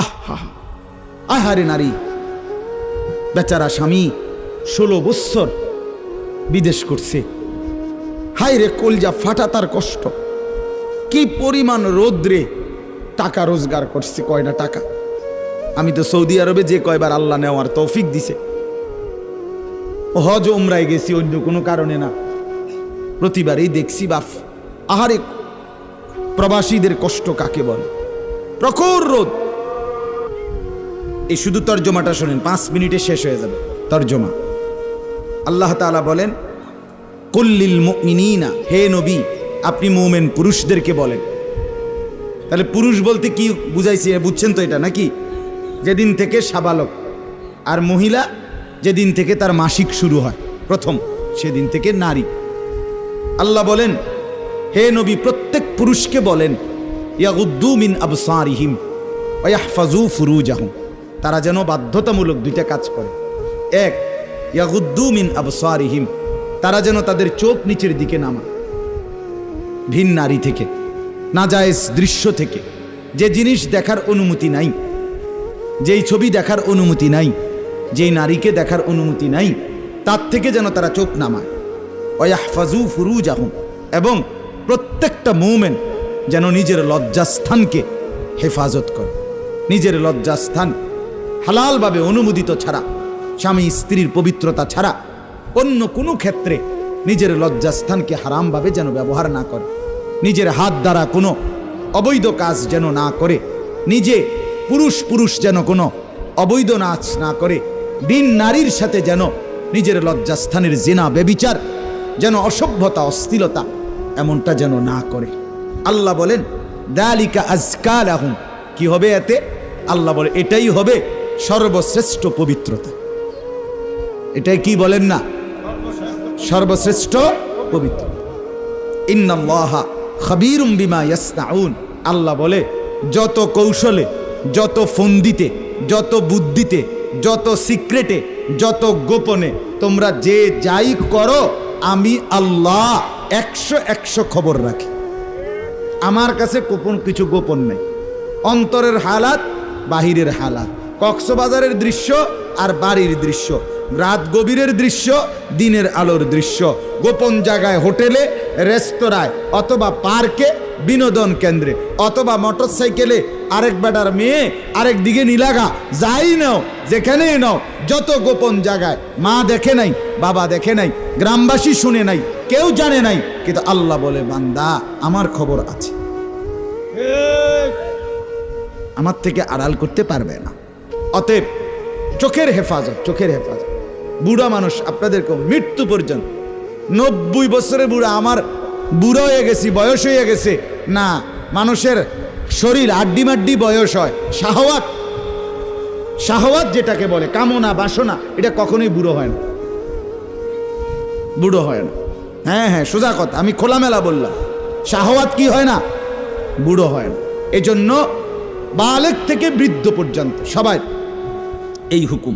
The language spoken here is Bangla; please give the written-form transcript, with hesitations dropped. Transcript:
আহা, আহারে নারী, বেচারা স্বামী 16 বৎসর বিদেশ করছে, হায় রে কলজা ফাটা তার কষ্ট। কি পরিমাণ রোদ্রে টাকা রোজগার করছে, কয়টা টাকা। আমি তো সৌদি আরবে যে কয়বার আল্লাহ নেওয়ার তৌফিক দিছে, হজ উমরায় গেছি, অন্য কোনো কারণে না, প্রতিবারই দেখছি বাফ আহারে প্রবাসীদের কষ্ট কাকে বলে। প্রখর রোদ। এই শুধু তর্জমাটা শোনেন, 5 মিনিটে শেষ হয়ে যাবে তর্জমা। আল্লাহ তাআলা বলেন, কুল্লিল মুমিনিনা, হে নবী আপনি মুমিন পুরুষদেরকে বলেন। তাহলে পুরুষ বলতে কি বুঝাইছি বুঝছেন তো এটা নাকি? যেদিন থেকে সাবালক, আর মহিলা যেদিন থেকে তার মাসিক শুরু হয় প্রথম, সেদিন থেকে নারী। আল্লাহ বলেন, হে নবী প্রত্যেক পুরুষকে বলেন, ইয়াগুদ্দু মিন আবসারিহিম ওয়া ইয়াহফাজু ফুরুজাহুম, তারা যেন বাধ্যতামূলক 2টা কাজ করে। 1, ইয়াগুদ্দু মিন আবসারিহিম, তারা যেন তাদের চোখ নিচের দিকে নামায় ভিন নারী থেকে, নাজায়েজ দৃশ্য থেকে, যে জিনিস দেখার অনুমতি নাই, যেই ছবি দেখার অনুমতি নাই, যেই নারীকে দেখার অনুমতি নাই, তার থেকে যেন তারা চোখ নামায়। ওয়া ইয়াহফাজু ফুরুজাহুম, এবং প্রত্যেকটা মুমিন যেন নিজের লজ্জাস্থানকে হেফাজত করে। নিজের লজ্জাস্থান হালালভাবে অনুমোদিত ছাড়া, স্বামী স্ত্রীর পবিত্রতা ছাড়া অন্য কোনো ক্ষেত্রে নিজের লজ্জাস্থানকে হারামভাবে যেন ব্যবহার না করে। নিজের হাত দ্বারা কোনো অবৈধ কাজ যেন না করে, নিজে পুরুষ যেন কোনো অবৈধ নাচ না করে, ভিন নারীর সাথে যেন নিজের লজ্জাস্থানের জিনা ব্যভিচার, যেন অসভ্যতা অশ্লীলতা এমনটা যেন না করে। আল্লাহ বলেন, যালিকা আযকা লাহুম, কি হবে এতে? আল্লাহ বলে এটাই হবে সর্বশ্রেষ্ঠ পবিত্রতা। এটাই কি বলেন না? সর্বশ্রেষ্ঠ পবিত্র। ইন্নাল্লাহা খাবীরুম বিমা ইয়াসনাউন, আল্লাহ বলে যত কৌশলে, যত ফন্দিতে, যত বুদ্ধিতে, যত সিক্রেটে, যত গোপনে তোমরা যে যাই করো, আমি আল্লাহ 100 খবর রাখি। আমার কাছে গোপন কিছু গোপন নেই। অন্তরের হালাত, বাহিরের হালাত, কক্সবাজারের দৃশ্য আর বাড়ির দৃশ্য, রাত গভীরের দৃশ্য, দিনের আলোর দৃশ্য, গোপন জায়গায়, হোটেলে, রেস্তোরাঁয়, অথবা পার্কে, বিনোদন কেন্দ্রে, অথবা মোটরসাইকেলে আরেক বেটার মেয়ে আরেক দিকে নিলাগা, যাই নাও, যেখানেই নাও, যত গোপন জায়গায়, মা দেখে নাই, বাবা দেখে নাই, গ্রামবাসী শুনে নাই, কেউ জানে নাই, কিন্তু আল্লাহ বলে বান্দা আমার খবর আছে, আমার থেকে আড়াল করতে পারবে না। অতএব চোখের হেফাজত, চোখের হেফাজত। বুড়া মানুষ আপনাদেরকে মৃত্যু পর্যন্ত, 90 বছরের বুড়া, আমার বুড়ো হয়ে গেছি, বয়স হয়ে গেছে না, মানুষের শরীর আড্ডি মাড্ডি বয়স হয়। শাহওয়াত, শাহওয়াত যেটাকে বলে, কামনা বাসনা, এটা কখনোই বুড়ো হয় না, বুড়ো হয় না। হ্যাঁ, সোজা কথা, আমি খোলামেলা বললাম, শাহওয়াত কি হয় না? বুড়ো হয় না। এজন্য বালেগ থেকে বৃদ্ধ পর্যন্ত সবাই এই হুকুম।